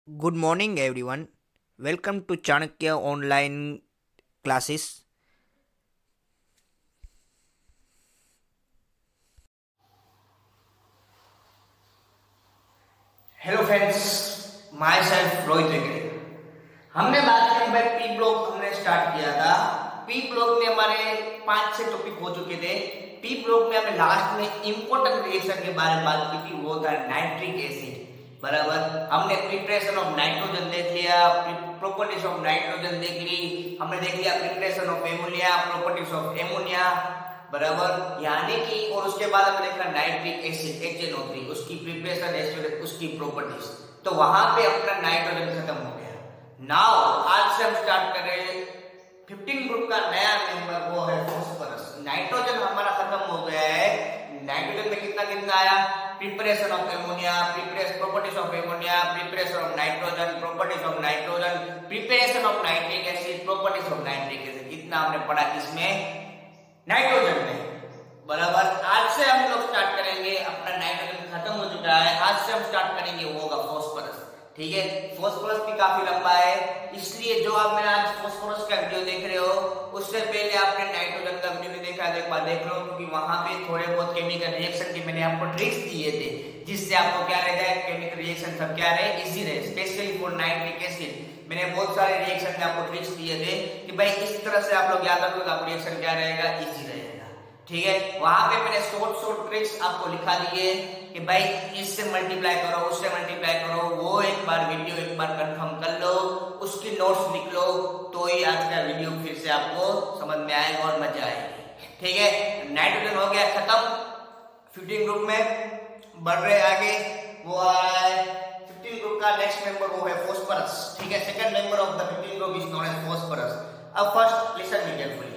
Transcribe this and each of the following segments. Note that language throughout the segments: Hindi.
Good morning, everyone. Welcome to Chanakya online classes. Hello friends, my self Rohit Hegde. हमने बात करी भाई पी ब्लॉक हमने स्टार्ट किया था। पी ब्लॉक में हमारे 5-6 टॉपिक हो चुके थे। पी ब्लॉक में हमने लास्ट में इंपॉर्टेंट रिएक्शन के बारे में बात की थी, वो था नाइट्रिक एसिड। बराबर, हमने प्रिपरेशन ऑफ नाइट्रोजन देख लिया, प्रॉपर्टीज ऑफ नाइट्रोजन देख ली, हमने देख लिया preparation of ammonia, properties of ammonia. बराबर, यानी कि और उसके बाद हमने देखा नाइट्रिक एसिड HNO3, उसकी प्रिपरेशन, उसकी प्रॉपर्टीज। तो वहां पे अपना नाइट्रोजन खत्म हो गया। नाउ आज से हम स्टार्ट कर रहे हैं 15 ग्रुप का नया मेंबर, वो है फास्फोरस। नाइट्रोजन हमारा खत्म हो गया है। नाइट्रोजन में कितना आया? Preparation of ammonia, properties of ammonia, preparation of nitrogen, properties of nitrogen, preparation of nitric acid, properties of nitric acid. कितना हमने पढ़ा किसमें? नाइट्रोजन में। बराबर, आज से हम लोग स्टार्ट करेंगे, अपना नाइट्रोजन खत्म हो चुका है, आज से हम स्टार्ट करेंगे वो होगा फास्फोरस। ठीक है, फास्फोरस भी काफी लंबा है, इसलिए जो आप मेरा आज फास्फोरस का वीडियो देख रहे हो, उससे पहले आपने नाइट्रोजन का वीडियो भी देखा है, एक बार देख लो, क्योंकि वहां पे थोड़े बहुत केमिकल रिएक्शन के मैंने आपको ट्रिक्स दिए थे, जिससे आपको क्या रह जाए, केमिकल रिएक्शन सब क्या रहे, इजी रहे। स्पेशली फॉर नाइट्रिक एसिड मैंने बहुत सारे रिएक्शन में आपको ट्रिक्स दिए थे कि भाई इस तरह से आप लोग याद रखो, आपका रिएक्शन क्या रहेगा, इजी रहेगा। ठीक है, वहां पे मैंने शॉर्ट ट्रिक्स आपको लिखा दिए कि भाई इससे मल्टीप्लाई करो, उससे मल्टीप्लाई करो। वो एक बार वीडियो एक बार कंफर्म कर लो, उसकी नोट्स लिख लो, तो ही आज का वीडियो फिर से आपको समझ में आएगा और मजा आएगी। ठीक है, नाइट्रोजन हो गया खत्म। 15 ग्रुप में बढ़ रहे आगे, वो आ रहा है 15 ग्रुप का नेक्स्ट मेंबर, वो है फास्फोरस। ठीक है, second member of the 15 group is known as phosphorus. अब first listen me carefully,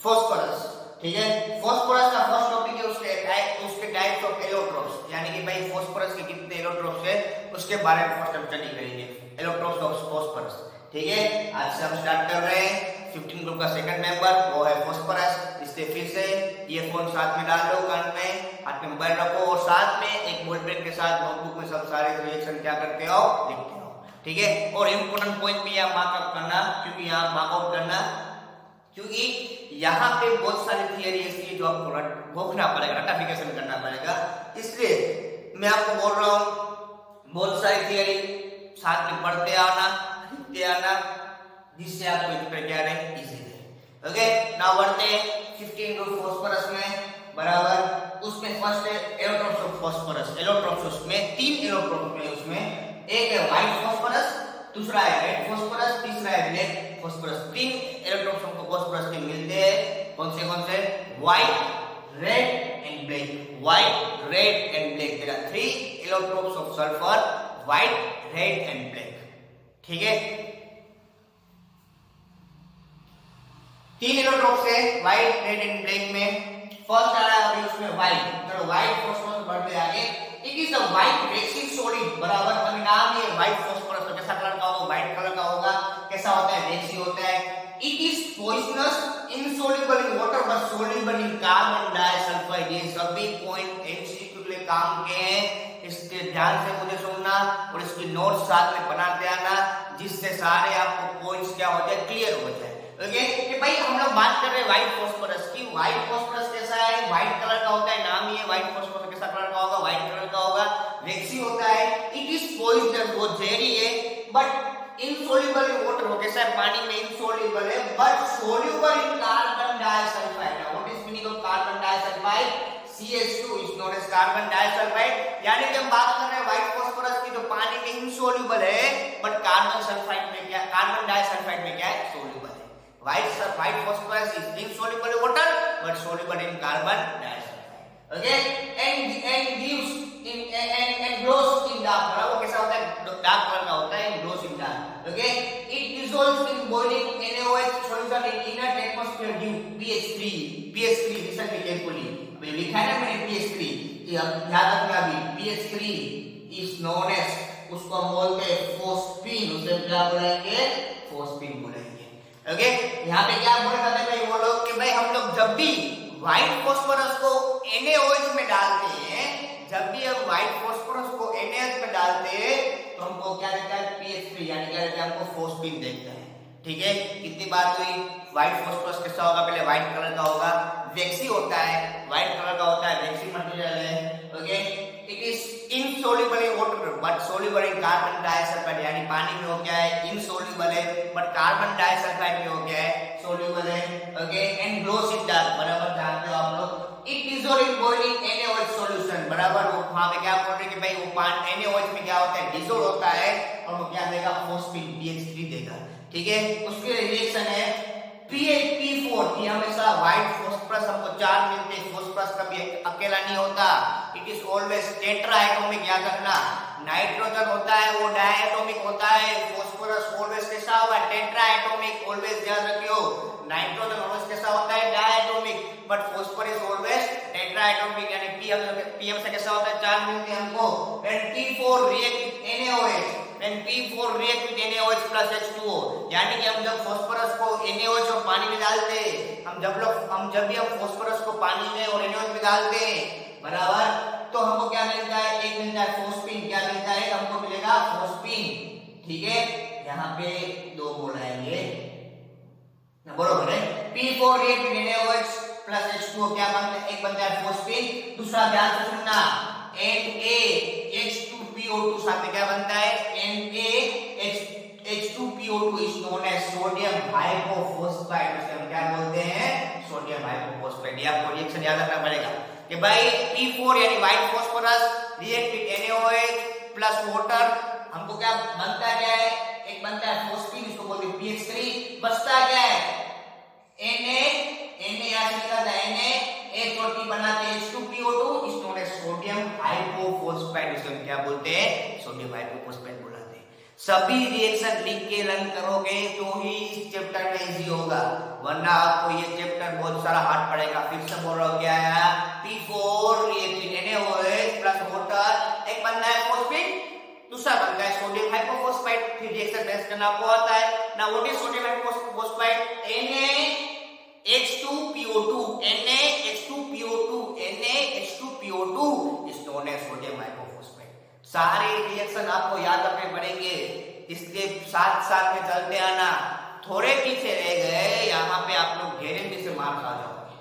phosphorus. ठीक है, फास्फोरस का फर्स्ट टॉपिक है उसके टाइप्स ऑफ एलोट्रोप्स, यानी कि भाई फास्फोरस के कितने एलोट्रोप्स है उसके बारे में फर्स्ट हम स्टडी करेंगे, एलोट्रोप्स ऑफ फास्फोरस। ठीक है, आज से हम स्टार्ट कर रहे हैं 15 ग्रुप का सेकंड मेंबर, वो है फास्फोरस। इससे फिर से ये फोन साथ में डाल लो, कान में, हाथ में मोबाइल रखो, और साथ में एक बॉल पेन के साथ नोटबुक में सब सारे रिएक्शन क्या करते हो, लिखते हो। ठीक है, और इंपोर्टेंट पॉइंट भी यहाँ मार्कअप करना, क्योंकि यहाँ मार्कआउट करना, क्योंकि यहाँ पे बहुत सारी थियरी ऐसी है जो आपको भोगना पड़ेगा, रटाफिकेशन करना पड़ेगा। इसलिए मैं आपको बोल रहा हूँ, बहुत सारी थियरी साथ में पढ़ते आना, लिखते आना, जिससे आपको इस पर क्या रहे, इजी रहे। ओके, नाउ बढ़ते हैं 15 ग्रुप फास्फोरस में। बराबर, उसमें फर्स्ट है एलोट्रोप्स ऑफ फास्फोरस। एलोट्रोप्स उसमें 3 एलोट्रोप्स में, उसमें एक है व्हाइट फास्फोरस, दूसरा है रेड फास्फोरस, तीसरा है ब्लैक फास्फोरस। 3 इलेक्ट्रॉन्स हमको फास्फोरस के मिलते हैं। कौन से? White, red and black. White, red and black, there are 3 electrons of sulphur, white, red and black. ठीक है, 3 इलेक्ट्रॉन्स है व्हाइट, रेड एंड ब्लैक में। फर्स्ट आ रहा है अभी उसमें व्हाइट, चलो व्हाइट फास्फोरस बढ़ते आगे। It is a white basic solid. बराबर, अभी नाम ये व्हाइट फास्फोरस, तो कैसा कलर का होगा, व्हाइट कलर का होगा। कैसा होता है, बेसिक होता है। It is poisonous, insoluble in water but soluble in carbon disulphide. ये सभी पॉइंट एमसीक्यू के लिए काम के हैं, इसके ध्यान से मुझे सुनना और इसकी नोट्स साथ में बनाते आना, जिससे सारे आपको पॉइंट्स क्या हो जाए, क्लियर हो जाए। ओके, कि भाई हम लोग बात कर रहे हैं व्हाइट फास्फोरस की। व्हाइट फास्फोरस कैसा है, व्हाइट कलर का होता है, नाम ही है व्हाइट फास्फोरस। कैसा कलर का होगा, व्हाइट कलर का होगा, वैक्सी होता है। इट इज पॉइजनस, वो जहरी है, बट इनसॉल्युबल इन वाटर। वो कैसा है, पानी में इनसॉल्युबल है, but soluble in carbon disulphide. What is meaning of carbon disulphide? CH2 is known as carbon disulphide. यानी कि हम बात कर रहे हैं व्हाइट फास्फोरस की, जो पानी में इनसॉल्युबल है, बट कार्बन सल्फाइड में क्या, कार्बन डाइसल्फाइड में क्या है, सॉल्युबल है। White phosphorus is insoluble in water but soluble in carbon dioxide. Okay, and gives in and glows in dark. बराबर, कैसा होता है, डार्क कलर का होता है, glows in dark. Okay, it dissolves in boiling NaOH solution in inner atmosphere due pH 3. pH 3 listen carefully. अभी लिखा है ना मैंने pH 3, याद रखना अभी pH 3 is known as, उसको हम बोलते हैं फोस्फीन। उसे क्या बोलेंगे, फोस्फीन बोलेंगे। ओके, यहाँ पे क्या बोल रहे थे भाई वो लोग कि भाई हम लोग जब भी व्हाइट फास्फोरस को NaOH में डालते हैं, जब भी हम व्हाइट फास्फोरस को NaOH में डालते हैं तो हमको क्या देता है PH3 यानी क्या देता है हमको फोस्फीन देता है। ठीक है, कितनी बात हुई। व्हाइट फास्फोरस कैसा होगा, पहले व्हाइट कलर का होगा, वैक्सी होता है, व्हाइट कलर का होता है, वैक्सी मटेरियल है। Okay, it is insoluble in water but soluble in carbon disulphide, यानी पानी में हो गया है इनसोल्युबल है बट कार्बन डाइसल्फाइड में हो गया है सोल्युबल है। Okay, and glows in dark, बराबर जानते हो आप लोग। It dissolve in boiling NaOH solution, बराबर। वो वहां पे क्या बोल रहे हैं कि भाई वो पानी NaOH में क्या होता है, डिसॉल्व होता है और वो क्या देगा, फोस्फीन PH3 देगा। ठीक है, उसके रिएक्शन है PH4 की हमेशा व्हाइट फास्फोरस हमको 4 मिलते हैं, फास्फोरस कभी अकेला नहीं होता। It is always tetra atomic, याद रखना। नाइट्रोजन होता है वो डायटोमिक होता है, फास्फोरस ऑलवेज कैसा होगा, टेट्रा एटॉमिक, ऑलवेज याद रखियो। नाइट्रोजन ऑलवेज कैसा होता है, diatomic, but phosphorus always tetra atomic, यानी PM से कैसा होता है, 4 मिलते हैं हमको। When P4 react with NaOH, when P4 react with NaOH plus H2O, यानी कि हम जब फास्फोरस को NaOH और पानी में डालते हैं, हम जब भी हम फास्फोरस को पानी में और NaOH में डालते हैं, बराबर, तो हमको क्या मिलता है, एक मिलता है फोस्फीन, क्या मिलता है, हमको मिलेगा फोस्फीन। ठीक है, यहाँ पे 2 बोला है ये, बरोबर है। P4 react with NaOH plus H2O क्या बनता है, एक बनता है फोस्फीन। दूसरा ध्यान से सुनना, NaH2PO2 साथ में क्या बनता है, NaH2PO2 is known as sodium hypophosphide, उसे हम क्या बोलते हैं, सोडियम हाइपोफॉस्फाइड। ये आपको रिएक्शन याद रखना पड़ेगा कि भाई P4 यानी white phosphorus react with NaOH plus water, हमको क्या बनता है, क्या है, एक बनता है फोस्फीन, इसको बोलते हैं PH3, बचता क्या है Na यहां से निकलता है Na, एक और P बनाते हैं H2PO2 is known as sodium hypophosphide, इसे हम क्या बोलते हैं, सोडियम हाइपोफॉस्फाइड बुलाते हैं। सभी रिएक्शन लिख के रन करोगे तो ही इस चैप्टर में इजी होगा, वरना आपको ये चैप्टर बहुत सारा हार्ड पड़ेगा। फिर से बोल रहा हूं, क्या है, P4 react with NaOH plus water, एक बनता है फोस्फीन, दूसरा बनता है सोडियम हाइपोफॉस्फाइड। फिर रिएक्शन बेस करना आपको आता है ना, what is sodium hypophosphide, NaH2PO2, NaH2PO2, NaH2PO2 is known as sodium hypophosphide. सारे रिएक्शन आपको याद रखने पड़ेंगे, इसके साथ साथ में चलते आना। थोड़े पीछे रह गए, यहाँ पे आप लोग गारंटी से मार खा जाओगे।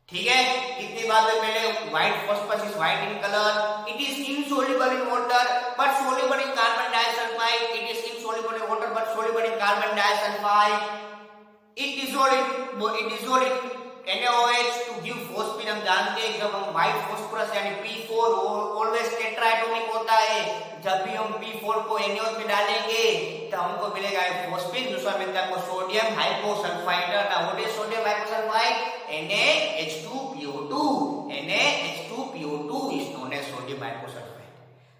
ठीक है, कितनी बात है, पहले white phosphorus is white in colour, it is insoluble in water but soluble in carbon disulphide, it is insoluble in water but soluble in carbon disulphide, it dissolve in NaOH to give phosphine। हम जानते हैं जब हम व्हाइट फास्फोरस यानी P4 ऑलवेज टेट्राएटॉमिक होता है, जब भी हम P4 को NaOH में डालेंगे तो हमको मिलेगा फोस्फीन, दूसरा मिलता है आपको सोडियम हाइपोसल्फाइड। ना what is sodium hyposulphide, NaH2PO2, NaH2PO2 is known as sodium hyposulphide.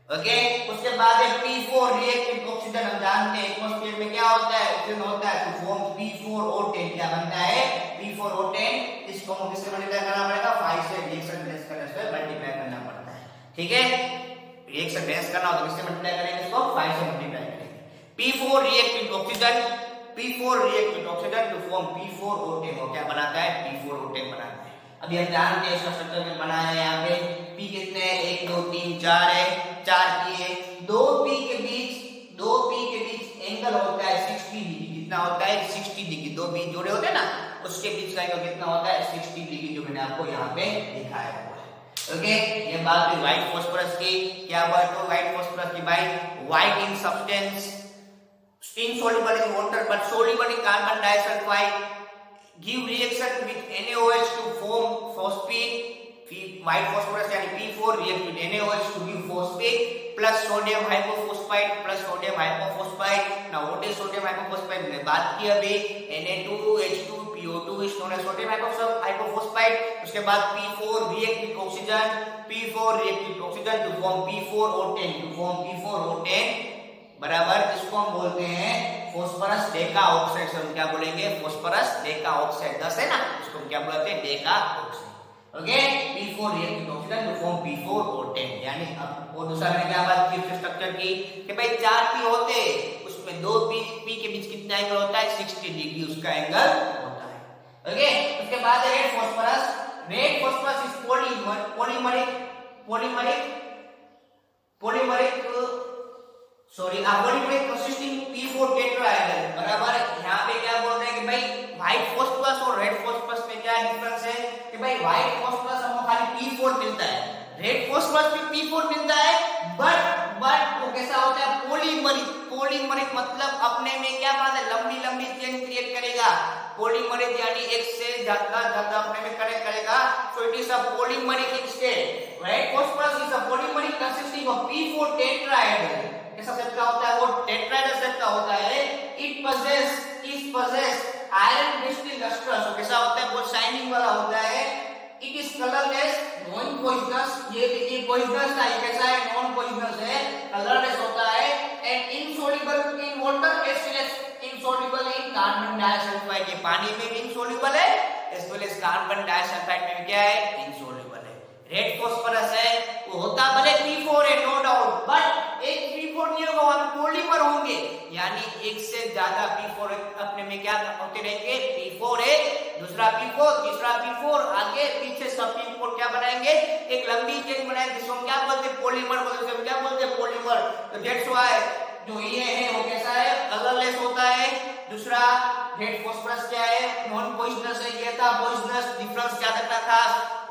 Okay, उसके बाद है P4 रिएक्ट विद ऑक्सीजन, हम जानते हैं एटमॉस्फेयर में क्या होता है, ऑक्सीजन होता है, तो फॉर्म P4O10, क्या बनता है, P4O10, इसको हम किससे मल्टीप्लाई करना पड़ेगा, 5 से रिएक्शन बेस करने से मल्टीप्लाई करना पड़ता है। ठीक है, रिएक्शन बेस करना हो तो किससे मल्टीप्लाई करेंगे, इसको 5 से मल्टीप्लाई करेंगे। P4 react with oxygen, P4 react with oxygen to form P4O10, वो क्या बनाता है, P4O10 बनाता है। अभी हम जानते हैं इसका स्ट्रक्चर में बनाया है, यहाँ पे P कितने हैं, 1 2 3 4 है, 4 P है, 2P के बीच एंगल होता है 60 डिग्री, कितना होता है 60 डिग्री, 2 बीच जोड़े होते हैं ना, उसके बीच का एंगल कितना होता है 60 डिग्री, जो मैंने आपको यहाँ पे दिखाया हुआ है। ओके, ये बात हुई व्हाइट फास्फोरस की। क्या बात हो व्हाइट फास्फोरस की, भाई white in substance, insoluble in water but soluble in carbon disulfide, give reaction with NaOH to form phosphine, white phosphorus यानी P4 react with NaOH to give phosphate plus sodium hypophosphite plus sodium hypophosphite। now what is sodium hypophosphite, मैंने बात की अभी, Na2H2PO2 is known as sodium hypophosphite। उसके बाद P4 react with oxygen, P4 react with oxygen to form P4O10, बराबर, इसको हम बोलते हैं फास्फोरस डेका ऑक्साइड। हम क्या बोलेंगे, फास्फोरस डेका ऑक्साइड, 10 है ना, इसको हम क्या बोलते हैं, deca oxide. Okay, P4 react with oxygen to form P4O10, यानी अब और दूसरा मैंने क्या बात की स्ट्रक्चर की कि भाई 4 P होते, उसमें 2 P के बीच कितना एंगल होता है, 60 डिग्री उसका एंगल होता है। ओके, उसके बाद red phosphorus is polymeric polymeric polymeric polymeric consisting P4 tetrahedral बराबर। यहाँ पे क्या बोलते हैं कि भाई व्हाइट फॉस्फोरस और रेड फॉस्फोरस में क्या डिफरेंस है कि भाई व्हाइट फॉस्फोरस हमको खाली P4 मिलता है, रेड फॉस्फोरस में P4 मिलता है, बट वो कैसा होता है पॉलीमरिक। पॉलीमरिक मतलब अपने में क्या बात है लंबी लंबी चेन क्रिएट करेगा। पॉलीमरिक यानी एक से ज्यादा अपने में कनेक्ट करेगा। So it is a polymeric instead. Red phosphorus is a polymeric consisting of P4 tetrahedral. कैसा शेप का होता है वो टेट्राहेड्रल शेप का होता है। It possess iron crystal lustre. So कैसा होता है वो शाइनिंग वाला होता है। It is colourless non poisonous. ये पॉइजनस था, ये कैसा है नॉन पॉइजनस है, कलरलेस होता है। And insoluble in water as well as insoluble in carbon disulphide. ये पानी में भी इनसोल्युबल है as well as carbon disulphide में भी क्या है इनसोल्युबल है। रेड फॉस्फोरस है वो होता भले P4 है नो डाउट, बट एक P4 नहीं होगा, वहां पॉलीमर होंगे, यानी एक से ज्यादा P4 अपने में क्या होते रहेंगे P4 है, दूसरा P4, तीसरा P4, आगे पीछे सब P4 क्या बनाएंगे एक लंबी चेन बनाएंगे जिसको हम क्या बोलते हैं पॉलीमर बोलते हैं। क्या बोलते हैं पॉलीमर। तो दैट्स व्हाई जो ये है वो कैसा है कलरलेस होता है। दूसरा रेड फॉस्फोरस क्या है नॉन पॉइजनस है, ये था पॉइजनस। डिफरेंस क्या करना था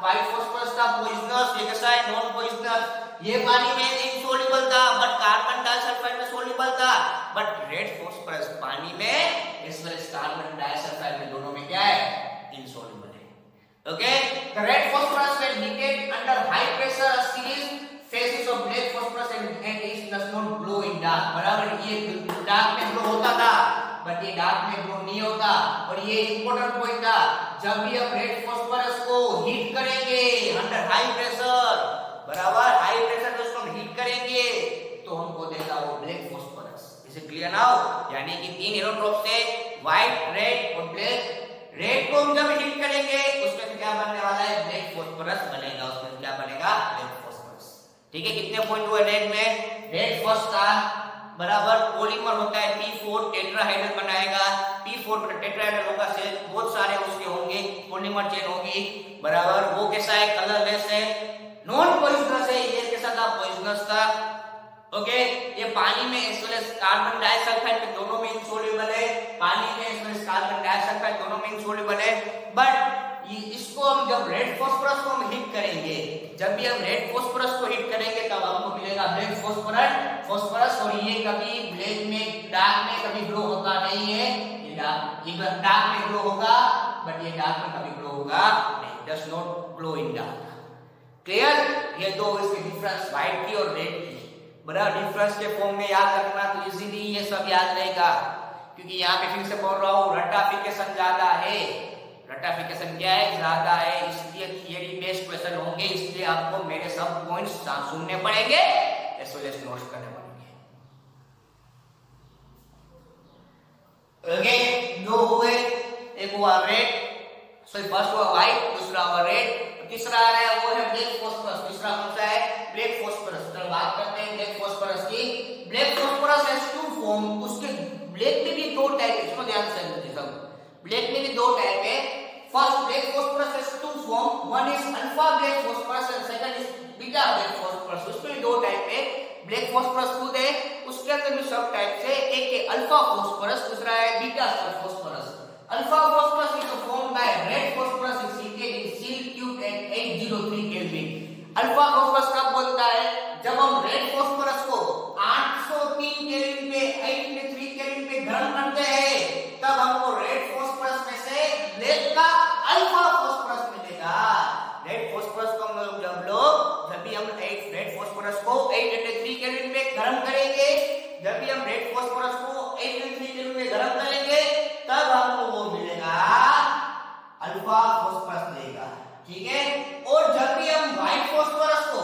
व्हाइट फॉस्फोरस था पॉइजनस, ये कैसा है नॉन पॉइजनस। ये पानी में इनसोल्युबल था बट कार्बन डाइसल्फाइड में सोल्युबल था। बट रेड फॉस्फोरस पानी में इस वेल कार्बन डाइसल्फाइड में दोनों में क्या है इनसोल्युबल है। Okay the red phosphorus when heated under high pressure a series phases of black phosphorus and it does not glow in dark। बराबर ये डार्क में ग्लो होता था बट ये डार्क में ग्लो नहीं होता। और ये इंपॉर्टेंट पॉइंट था जब भी हम रेड फॉस्फोरस को हीट करेंगे अंडर हाई प्रेशर, बराबर हाई प्रेशर पे उसको हम हीट करेंगे तो हमको देगा वो ब्लैक फॉस्फोरस। इसे क्लियर ना हो, यानी कि तीन एरोट्रोप से व्हाइट रेड और ब्लैक। रेड को हम जब हीट करेंगे उसमें से क्या बनने वाला है ब्लैक फॉस्फोरस बनेगा, उसमें क्या बनेगा ब्लैक फॉस्फोरस। ठीक है कितने पॉइंट हुए रेड में। रेड फर्स्ट था बराबर पॉलीमर होता है P4 टेट्राहेड्रल बनाएगा। P4 टेट्राहेड्रल होगा से बहुत सारे उसके होंगे पॉलीमर चेन होगी बराबर। वो कैसा है कलरलेस है नॉन पॉइजनस है, ये कैसा था पॉइजनस था। ओके ये पानी में इस वेल कार्बन डाइसल्फाइड में दोनों में इनसोल्युबल है, पानी में इस वेल कार्बन डाइसल्फाइड दोनों में इनसोल्युबल है। बट इसको हम जब रेड फॉस्फोरस को हम हीट करेंगे, जब भी हम रेड फॉस्फोरस को हीट करेंगे तब हमको मिलेगा ब्लैक फॉस्फोरस। और ये कभी ब्लैक में डार्क में कभी ग्लो होता नहीं है, ये डार्क में ग्लो होगा बट ये डार्क में कभी ग्लो होगा नहीं, does not glow in dark. Clear. ये दो इसके डिफरेंस व्हाइट की और रेड की बराबर डिफरेंस के फॉर्म में याद रखना तो इजीली ये सब याद रहेगा। क्योंकि यहाँ पे फिर से बोल रहा हूँ रटाफिकेशन ज्यादा है, रटाफिकेशन क्या है ज्यादा है, इसलिए थियरी बेस्ड क्वेश्चन होंगे, इसलिए आपको मेरे सब पॉइंट्स सुनने पड़ेंगे एज वेल एज नोट्स करने पड़ेंगे। ओके दो हुए, एक हुआ रेड सॉरी फर्स्ट हुआ व्हाइट, दूसरा हुआ रेड, तीसरा आ रहा है वो है ब्लैक फॉस्फोरस। तीसरा कौन सा है ब्लैक फॉस्फोरस। तो बात करते हैं ब्लैक फॉस्फोरस की। Black phosphorus has two form. उसके ब्लैक में भी दो टाइप है, इसको ध्यान से समझिए सब। ब्लैक में भी दो टाइप है। First black phosphorus has two form, one is alpha black phosphorus and second is beta black phosphorus. उसमें दो टाइप है, ब्लैक फॉस्फोरस खुद है, उसके अंदर भी सब टाइप्स है। एक है अल्फा फॉस्फोरस, दूसरा है beta phosphorus. Alpha phosphorus is formed by red phosphorus is heated in seal tube at 803 kelvin. Alpha phosphorus कब बनता है जब हम रेड फॉस्फोरस को 803 केल्विन पे 803 केल्विन पे गर्म करते हैं, तब हमको रेड फॉस्फोरस में से ब्लैक का अल्फा फॉस्फोरस मिलेगा। रेड फॉस्फोरस को हम जब भी हम रेड फॉस्फोरस को 803 केल्विन पे गर्म करेंगे, जब भी हम रेड फॉस्फोरस को 803 केल्विन पे गर्म करेंगे तब हमको वो मिलेगा अल्फा फॉस्फोरस मिलेगा। ठीक है। और जब भी हम व्हाइट फॉस्फोरस को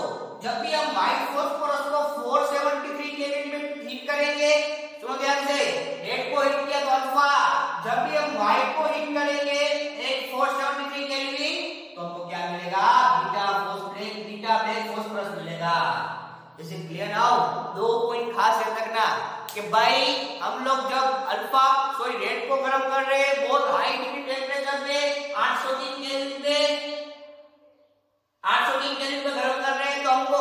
473 केल्विन में हीट करेंगे, सुनो ध्यान से, रेड को हीट किया तो अल्फा, जब भी हम व्हाइट को हीट करेंगे 473 केल्विन तो हमको क्या मिलेगा बीटा ब्लैक फॉस्फोरस मिलेगा। इसे क्लियर ना हो। दो पॉइंट खास याद रखना कि भाई हम लोग जब रेड को गर्म कर रहे हैं बहुत हाई डिग्री टेम्परेचर पे 803 केल्विन पे गर्म कर रहे हैं, तो तो हमको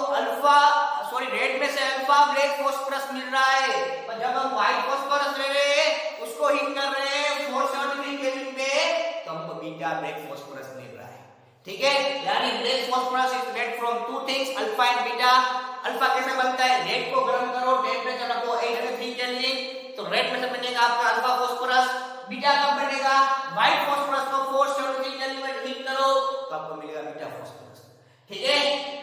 रेड में से अल्फा ब्लैक फास्फोरस मिल रहा है, और जब हम व्हाइट फास्फोरस ले रहे हैं उसको हीट कर रहे हैं 473 केल्विन पे, तो हमको बीटा ब्लैक फास्फोरस मिल रहा है। ठीक है, यानी black phosphorus is made from two things, alpha and beta. Alpha कैसे बनता है? रेड को गर्म करो, टेंपरेचर रखो 803 केल्विन, तो रेड में से बनेगा आपका अल्फा फास्फोरस। बीटा कब बनेगा? व्हाइट फास्फोरस को 473 केल्विन में हीट करो तो आपको मिलेगा बीटा फास्फोरस। ठीक है,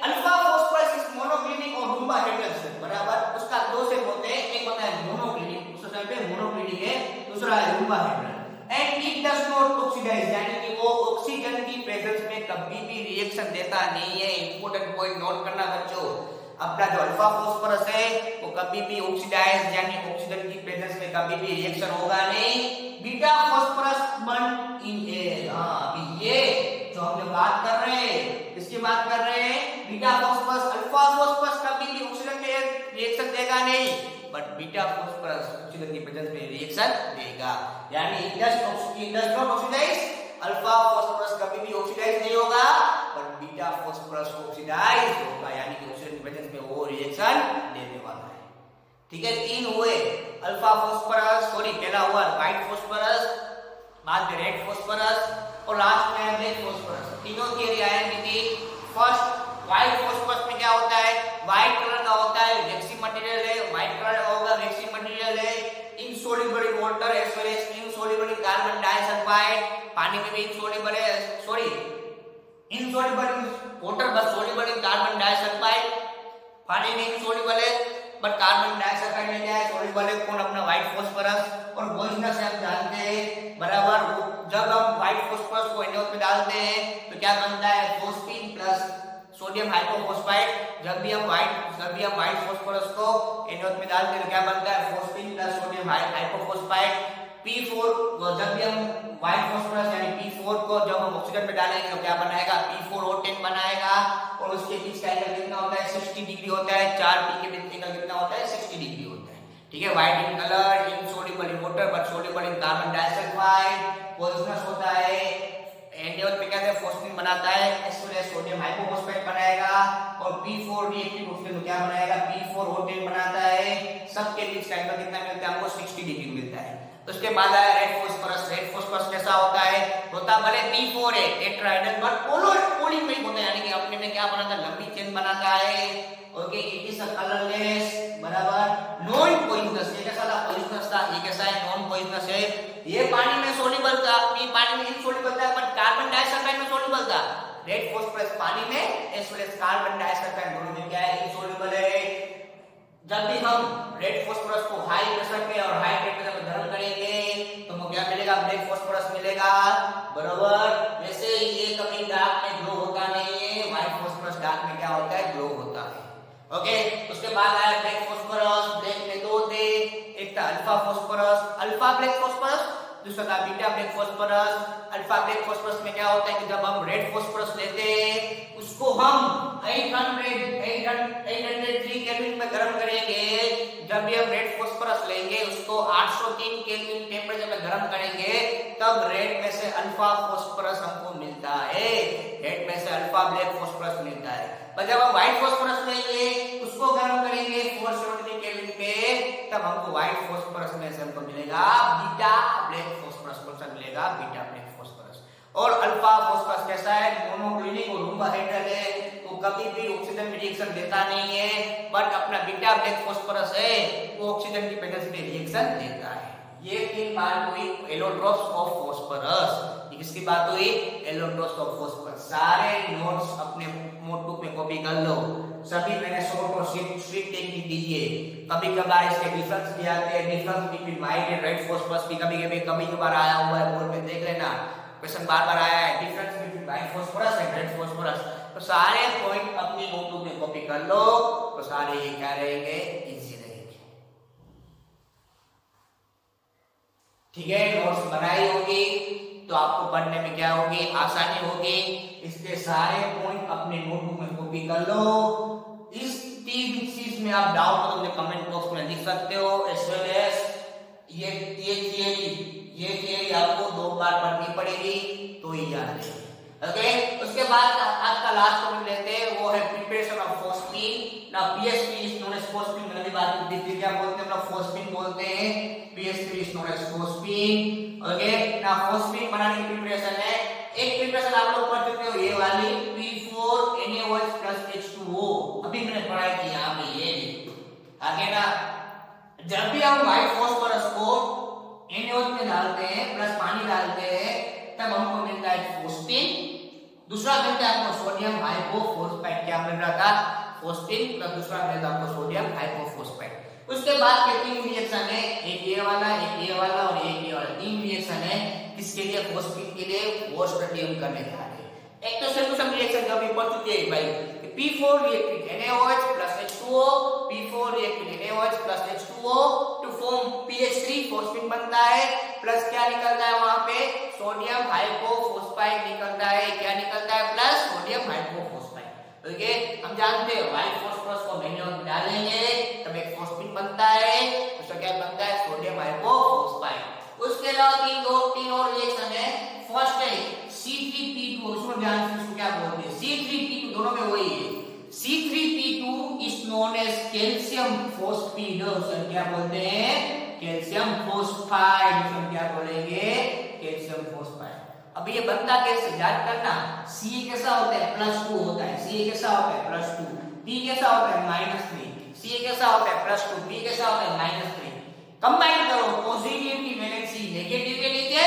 अल्फा फास्फोरस इज मोनोक्लिनिक और रूम्बा हेटेरोजेनस, बराबर। उसका दो से होते हैं, एक होता है मोनोक्लिनिक, दूसरा साइड पे मोनोक्लिनिक है, दूसरा है rhombohedral. And it does not oxidise, यानी कि वो ऑक्सीजन की प्रेजेंस में कभी भी रिएक्शन देता नहीं है। इंपॉर्टेंट पॉइंट नोट करना बच्चों, अपना जो अल्फा फास्फोरस है वो कभी भी ऑक्सीडाइज यानी ऑक्सीजन की प्रेजेंस में कभी भी रिएक्शन होगा नहीं। Beta phosphorus burn in air, अभी ये जो हम जो बात कर रहे हैं, इसकी बात कर रहे हैं, बीटा फास्फोरस अल्फा फास्फोरस कभी भी ऑक्सीजन के रिएक्शन देगा नहीं, बट बीटा फास्फोरस ऑक्सीजन की प्रेजेंस में रिएक्शन देगा, यानी it does not oxidise. Alpha phosphorus कभी भी ऑक्सीडाइज नहीं होगा, बट बीटा फास्फोरस ऑक्सीडाइज होगा, यानी कि ऑक्सीजन की प्रेजेंस में वो रिएक्शन देने वाला है। ठीक है, तीन हुए अल्फा फास्फोरस, पहला हुआ व्हाइट फास्फोरस, बाद में रेड फास्फोरस और लास्ट में ब्लैक फास्फोरस। तीनों थियरी आएंगी थी। फर्स्ट व्हाइट फास्फोरस में क्या होता है? व्हाइट कलर का होता है, वैक्सी मटेरियल है, व्हाइट कलर का होगा, वैक्सी मटेरियल है, insoluble in water as well as insoluble in carbon disulphide, पानी में भी इनसोल्युबल है, insoluble in water but soluble in carbon disulphide, पानी में इनसोल्युबल है बट कार्बन डाइऑक्साइड में क्या है? सोल्युबल है। कौन? अपना व्हाइट फास्फोरस। और पॉइजनस हम जानते हैं, बराबर। जब हम व्हाइट फास्फोरस को NaOH में डालते हैं तो क्या बनता है? Phosphine plus sodium hypophosphide. जब भी हम व्हाइट फास्फोरस को NaOH में डालते हैं तो क्या बनता है? Phosphine plus sodium हाइपोफॉस्फाइड। P4, जब भी हम व्हाइट फास्फोरस यानी P4 को जब हम ऑक्सीजन में डालेंगे तो क्या बनाएगा? P4O10 बनाएगा। और उसके बीच का एंगल कितना होता है? 60 डिग्री होता है। 4 P के बीच एंगल कितना होता है? 60 डिग्री होता है। ठीक है, white in colour, insoluble in water but soluble in carbon disulphide, poisonous होता है। NaOH में क्या है? फोस्फीन बनाता है, सोडियम हाइपोफॉस्फाइड बनाएगा। और P4 रिएक्टिव ऑक्सीजन क्या बनाएगा? P4O10 बनाता है। सबके बीच का एंगल कितना मिलता है हमको? 60 डिग्री मिलता है। उसके बाद आया रेड फास्फोरस। रेड फास्फोरस कैसा होता है? भले P4 है टेट्राहेड्रल बट पॉलीमेरिक होता है, यानी कि अपने में क्या बनाता है? लंबी चेन बनाता है। Okay, it is a colourless, बराबर, नॉन पॉइजनस। ये कैसा था? पॉइजनस था। ये कैसा है? नॉन पॉइजनस है। ये पानी में सोल्युबल था, ये पानी में इनसोल्युबल था बट कार्बन डाइऑक्साइड में सोल्युबल था। रेड फास्फोरस पानी में as well as carbon dioxide दोनों में क्या है? इनसोल्युबल है। जब भी हम रेड फास्फोरस को हाई प्रेशर पे और हाई टेम्परेचर पे गर्म करेंगे तो हमें क्या मिलेगा? ब्लैक फास्फोरस मिलेगा, बराबर। वैसे ये कभी डार्क में ग्लो होता नहीं है, व्हाइट फास्फोरस डार्क में क्या होता है? ग्लो होता है। ओके, उसके बाद आया ब्लैक फास्फोरस। ब्लैक में दो थे, एक था alpha phosphorus, alpha black phosphorus, दूसरा था beta black phosphorus. Alpha black phosphorus में क्या होता है कि जब हम रेड फास्फोरस लेते हैं उसको हम 803 केल्विन में गर्म करेंगे। जब भी हम रेड फास्फोरस लेंगे उसको 803 केल्विन टेम्परेचर में गर्म करेंगे, तब रेड में से अल्फा फास्फोरस हमको मिलता है, रेड में से अल्फा ब्लैक फास्फोरस मिलता है। पर जब हम व्हाइट फास्फोरस लेंगे उसको गर्म करेंगे 473 केल्विन पे, तब हमको व्हाइट फास्फोरस में से हमको मिलेगा बीटा ब्लैक फास्फोरस। कौन सा मिलेगा? Beta black phosphorus. और अल्फा फास्फोरस कैसा है? मोनोक्लिनिक और रूम्बा हेटेरोजेनस है, वो कभी भी ऑक्सीजन में रिएक्शन देता नहीं है, बट अपना बीटा ब्लैक फास्फोरस है वो ऑक्सीजन की प्रेजेंस में रिएक्शन देता है। ये तीन बात हुई एलोट्रोप्स ऑफ फास्फोरस। किसकी बात हुई? Allotropes of phosphorus. सारे नोट्स अपने नोटबुक में कॉपी कर लो, सभी मैंने शॉर्ट और स्वीट टेक्निक दीजिए। कभी कभार इसके डिफरेंस भी आते हैं, difference between white and red phosphorus भी कभी कभार आया हुआ है, बोर्ड में देख लेना, क्वेश्चन बार बार आया है, difference between white phosphorus and red phosphorus. तो सारे पॉइंट अपनी नोटबुक में कॉपी कर लो, तो सारे ये क्या रहेंगे? इजी रहेंगे। ठीक है, नोट्स बनाई होगी तो आपको पढ़ने में क्या होगी? आसानी होगी। इसके सारे पॉइंट अपने नोटबुक में कॉपी कर लो। इस तीन चीज में आप डाउट हो तो मुझे कमेंट बॉक्स में लिख सकते हो। एज वेल एज ये थियरी आपको 2 बार पढ़नी पड़ेगी तो ही याद रहेगी। ओके, उसके बाद आपका लास्ट टॉपिक लेते हैं, वो है प्रिपरेशन ऑफ फॉस्फीन। ना PSP is known as phosphine, मैंने भी बात की थी, क्या बोलते हैं हम लोग, फॉस्फीन बोलते हैं, PSP is known as phosphine. Okay, ना फॉस्फीन बनाने की प्रिपरेशन है, एक प्रिपरेशन आप लोग पढ़ चुके हो, ये वाली P4NaOH plus H2O, अभी मैंने पढ़ाई थी यहाँ पे, ये आगे ना, जब भी हम व्हाइट फास्फोरस को NaOH में डालते हैं प्लस पानी डालते हैं, तब हमको मिलता है फोस्फीन। दूसरा मिलता है आपको सोडियम हाइपोफॉस्फेट, क्या मिल रहा था, फोस्फीन, प्लस दूसरा मिलता है आपको सोडियम हाइपोफॉस्फेट। उसके बाद के तीन रिएक्शन है, एक ये वाला, एक ये वाला और एक ये वाला, तीन रिएक्शन है किसके लिए, फोस्फीन के लिए, वो स्टडी हम करने जा रहे हैं। एक तो सॉल्यूशन रिएक्शन जो अभी पढ़ चुके हैं भाई, P4 reacted NaOH plus H2O, P4 reacted NaOH plus H2O to form PH3 phosphine बनता है, प्लस क्या निकलता है वहां पे, सोडियम हाइपोफॉस्फाइड निकलता है, क्या निकलता है, प्लस सोडियम हाइपोफॉस्फाइड। ओके, हम जानते हैं व्हाइट फास्फोरस को NaOH में डालेंगे तब एक फॉस्फीन बनता है, उसका क्या बनता है, सोडियम हाइपोफॉस्फाइड। उसके अलावा तीन और रिएक्शन है, फर्स्ट है C3P2, उसमें ध्यान से इसको क्या बोलते हैं, C3P2, दोनों में वही है, C3P2 is known as calcium phosphide, उसे क्या बोलते हैं, कैल्शियम फॉस्फाइड, उसे क्या बोलेंगे, कैल्शियम फॉस्फाइड। अब ये बनता कैसे, याद करना, C कैसा होता है, +2 होता है, C कैसा होता है, +2, P कैसा होता है, -3, C कैसा होता है, +2, P कैसा होता है, -3। कंबाइन करो, पॉजिटिव की वैलेंसी नेगेटिव के नीचे,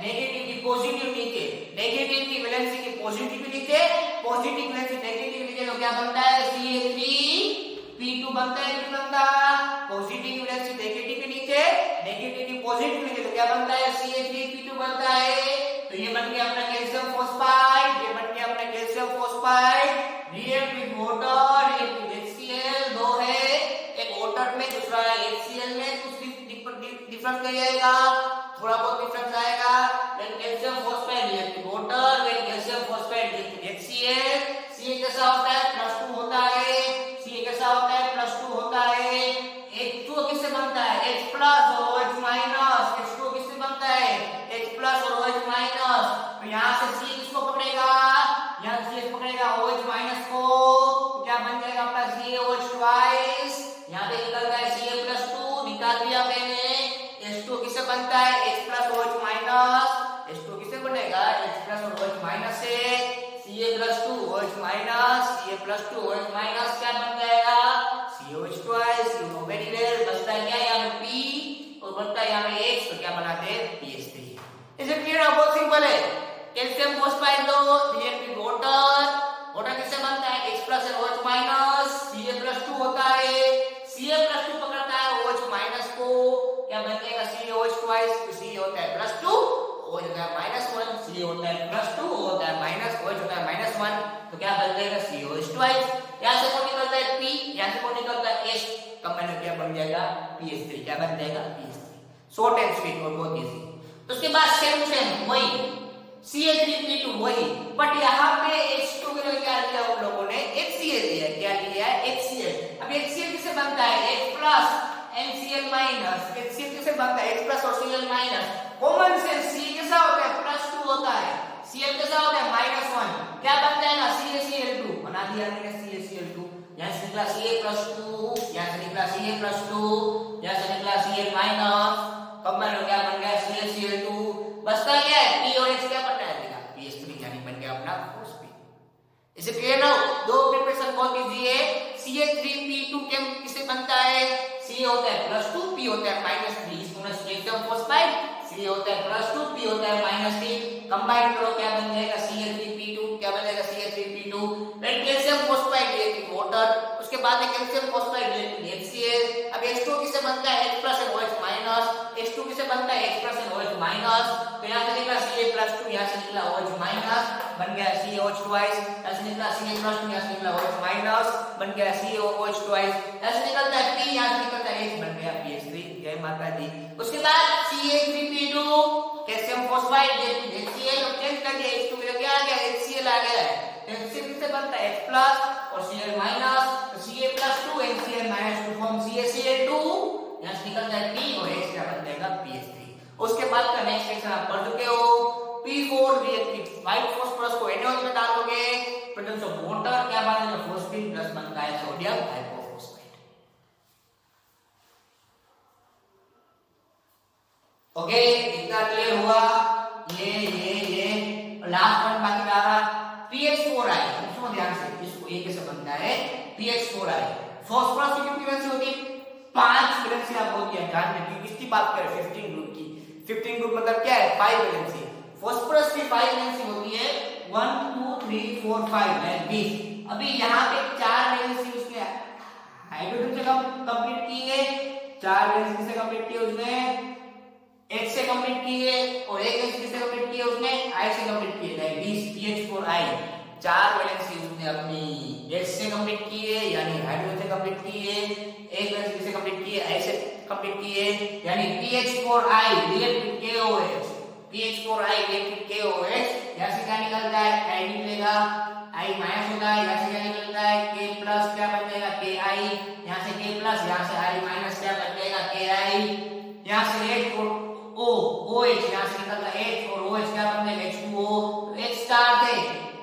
नेगेटिव की पॉजिटिव नीचे, नेगेटिव की वैलेंसी की पॉजिटिव नीचे, पॉजिटिव वैलेंसी नेगेटिव नीचे, तो क्या बनता है, Ca3P2 बनता है, क्यों बनता, पॉजिटिव वैलेंसी नेगेटिव के नीचे, नेगेटिव की पॉजिटिव नीचे, तो क्या बनता है, Ca3P2 बनता है। तो ये बन गया अपना कैल्शियम फॉस्फाइड, ये बन गया अपना calcium phosphide. React with water, react with HCl, दो है, एक वाटर में दूसरा HCl में, कुछ डिफरेंस नहीं आएगा, थोड़ा बहुत डिफरेंस आएगा, लेकिन calcium phosphide react with water, when calcium phosphide react with HCl, Ca कैसा होता है, +2 होता है, Ca कैसा होता है, +2 होता है। H2O किससे बनता है, H+ और OH-, H2O किससे बनता है, H+ और OH-, तो यहाँ से C किसको पकड़ेगा, यहाँ से पकड़ेगा OH- को, क्या बन जाएगा अपना CaOH twice, यहाँ पे निकलता है Ca+2, निकाल दिया मैंने। H2O किससे बनता है, H+ OH-, H2O किससे बनेगा, H+ और OH- से, Ca+2 OH-, Ca+2 OH-, क्या बन जाएगा, CaOH twice, you know very well, बचता है क्या यहाँ पे P और बचता है यहाँ पे H, तो क्या बनाते हैं, PH3। इसे क्लियर है, बहुत सिंपल है। Calcium phosphide low, react with water, water किससे बनता है, H+ और OH-, Ca+2 होता है, Ca+2 पकड़ता है OH- को, क्या बन जाएगा, CaOH twice, तो C होता है +2, OH होता है -1, C होता है +2, होता है OH होता है -1, तो क्या बन जाएगा, CaOH twice। यहाँ से कौन निकलता है, P, यहाँ से कौन निकलता है, H, कंबाइन क्या बन जाएगा, PH3, क्या बन जाएगा, PH3। शॉर्ट एंड स्वीट और बहुत इजी। तो उसके बाद सेम वही Ca3P2 वही, बट यहाँ पे H2 के लिए क्या लिया उन लोगों ने, HCl लिया, क्या लिया है, HCl। अब HCl किससे बनता है, H+ NCl-, HCl किससे बनता है, H+ और Cl-, कॉमन सेंस, C कैसा होता है, +2 होता है, Cl कैसा होता है, -1, क्या बन जाएगा, CaCl2, बना दिया मैंने CaCl2, यहाँ से निकला Ca+2, यहाँ से निकला Ca+2, यहाँ से निकला Cl-, कंबाइन हो गया, बन गया CaCl2, बचता क्या है, P और H, क्या बनना है, PH3, यानी बन गया अपना फॉस्फीन। इसे क्लियर ना, दो प्रिपरेशन बहुत इजी है। Ca3P2 किससे बनता है, C होता है +2, P होता है -3, इसको ना कैल्शियम फॉस्फाइड, C होता है +2, P होता है -3, कंबाइन करो क्या बन जाएगा, Ca3P2, क्या बन जाएगा, Ca3P2, फिर कैल्शियम फॉस्फाइड रिएक्ट वाटर, उसके बाद में कैल्शियम फॉस्फाइड रिएक्ट HCl। अब H2 किससे बनता है, H+ और OH-, H2 किससे बनता है, H+ और OH-, तो यहाँ से निकला Ca+2, यहाँ से निकला OH-, बन गया CaOH twice, यहाँ से निकला Ca+2, यहाँ से निकला OH-, बन गया CaOH twice, यहाँ से निकलता है P, यहाँ से निकलता है H, बन गया PH3। जय माता दी। उसके बाद Ca3P2 कैल्शियम फॉस्फाइड HCl, और चेंज कर दिया H2 में, क्या आ गया, HCl आ गया है। HCl किससे बनता है, H+ और Cl-, तो Ca+2 NCl- to form CaCl2, यहाँ से निकलता है P और H, क्या बन जाएगा, PH3। उसके बाद का नेक्स्ट सेक्शन आप पढ़ चुके हो, P4 react with white phosphorus को ओके, इतना क्लियर हुआ। ये लास्ट वन बाकी रहा PH4i। सुनो ध्यान से, इसको ए कैसे बनता है PH4i। फास्फोरस की कितनी वैलेंसी होती है? 5 वैलेंसी आप होती है। ध्यान रखिए किसकी बात कर रहे हैं? 15 ग्रुप की। 15 ग्रुप मतलब क्या है? 5 वैलेंसी। फास्फोरस की 5 वैलेंसी होती है 1 2 3 4 5 है 20। अभी यहाँ पे 4 वैलेंसी उसने हाइड्रोजन से कंप्लीट की है, 4 वैलेंसी से कंप्लीट की है उसने, H से कंप्लीट की है, और एक वैलेंसी से कंप्लीट की है उसने I से कंप्लीट की है 20 PH4i। 4 वैलेंसी उसने अपनी H से कंप्लीट की है यानी हाइड्रोजन से कंप्लीट की है, एक वैलेंसी से कंप्लीट की है I से कंप्लीट की है यानी PH4i react with KOH। PH4i react with KOH। यहां से क्या निकलता है? I निकलेगा, I माइनस होगा, यहां से क्या निकलता है? K प्लस क्या बन जाएगा? KI। यहां से K प्लस, यहां से I माइनस क्या बन जाएगा? KI। यहां से H और OH, यहां से निकलता है H और OH क्या बन जाएगा? H2O। तो H स्टार थे,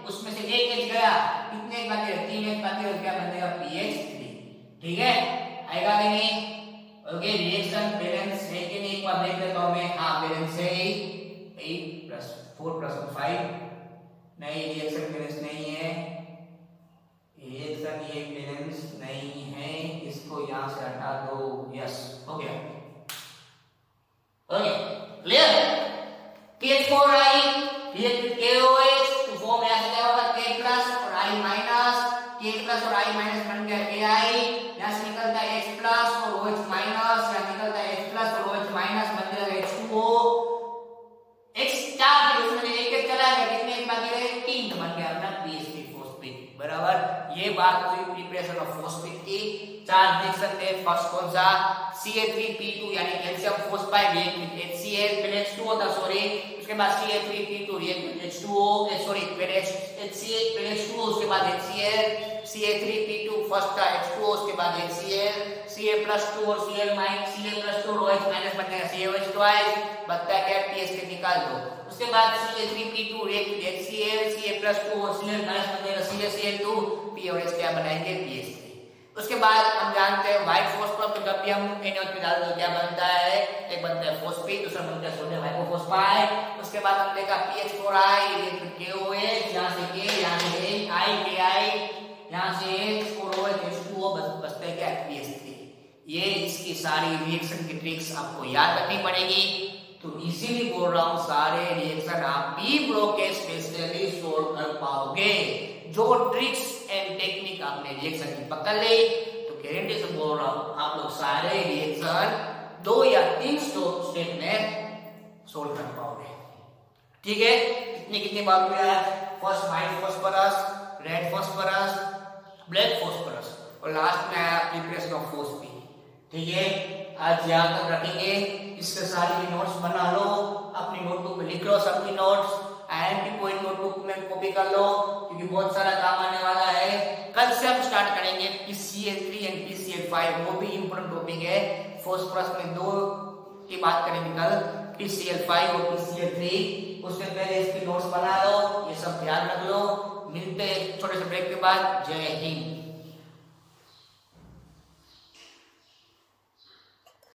उसमें से एक H गया, कितने H बाकी रहे? 3 H बाकी रहे, क्या बन जाएगा? PH3। ठीक है, आएगा कि नहीं? ओके, रिएक्शन बैलेंस है कि नहीं एक बार देख लेता हूं मैं। हां, बैलेंस है। 8 + 4 + 5 नहीं, रिएक्शन बैलेंस नहीं है, रिएक्शन ये बैलेंस नहीं है, इसको यहां से हटा दो। यस, हो गया। Okay, clear? PH4i react with KOH तो फॉर्म यहां से क्या होगा? K प्लस और I माइनस, K प्लस और I माइनस बन गया KI। यहां से निकलता है H प्लस और OH माइनस, यहां निकलता है H प्लस और OH माइनस बन जाएगा H2O। H स्टार उसमें एक एक चला गया, कितने एक बाकी रहे? 3 बन गया अपना PH3 फॉस्फेट। बराबर, ये बात हुई प्रिपरेशन ऑफ फॉस्फेट की। 4 देख सकते हैं। फर्स्ट कौन सा? CH3P2 यानी calcium phosphide react with HCl, फिर H2 होता सॉरी, उसके बाद CH3P2 react with H2O, sorry फिर HCl, फिर H2O, उसके बाद HCl, CH3P2 फर्स्ट था, H2O, उसके बाद HCl, Ca+2 और Cl+2 और OH माइनस बन जाएगा CaOH ट्वाइस, बचता है क्या? PH3 निकाल दो। उसके बाद CH3P2 react with HCl, Ca+2 और Cl माइनस बन जाएगा CaCl2, P और H क्या बनाएंगे? PH3। उसके बाद हम जानते हैं व्हाइट फॉस्फोरस को जब भी हम NaOH में डाल दो क्या बनता है? एक बनता है फॉस्फेट, दूसरा बनता है सोडियम हाइपोफॉस्फाइड। उसके बाद हम देखा PH4i रिएक्ट विद KOH, यहां से K, यहां से I, KI, यहां से H और OH, H2O, बचता है क्या? PH3। ये इसकी सारी रिएक्शन की ट्रिक्स आपको याद रखनी पड़ेगी। तो इसीलिए बोल रहा हूं सारे रिएक्शन आप P ब्लॉक के स्पेशली सोल्व कर पाओगे। जो ट्रिक्स एंड टेक्निक आपने रिएक्शन की पकड़ ली तो गारंटी से बोल रहा हूं आप लोग सारे रिएक्शन 2 या 3 स्टेप में सोल्व कर पाओगे। ठीक है, कितनी बात हुई है? First white phosphorus, red phosphorus, black phosphorus और लास्ट में आया प्रिपरेशन ऑफ फॉस्फेट। ठीक है, आज यहाँ तक रखेंगे। इसके सारी नोट्स बना लो, अपनी नोटबुक में लिख लो सबकी नोट्स, IMP पॉइंट नोटबुक में कॉपी कर लो क्योंकि बहुत सारा काम आने वाला है। कल से हम स्टार्ट करेंगे PCl3 एंड PCl5, वो भी इंपॉर्टेंट टॉपिक है। फॉस्फोरस में 2 की बात करेंगे कल, PCl5 और PCl3। उससे पहले इसकी नोट्स बना लो, ये सब ध्यान रख लो। मिलते हैं छोटे से ब्रेक के बाद। जय हिंद।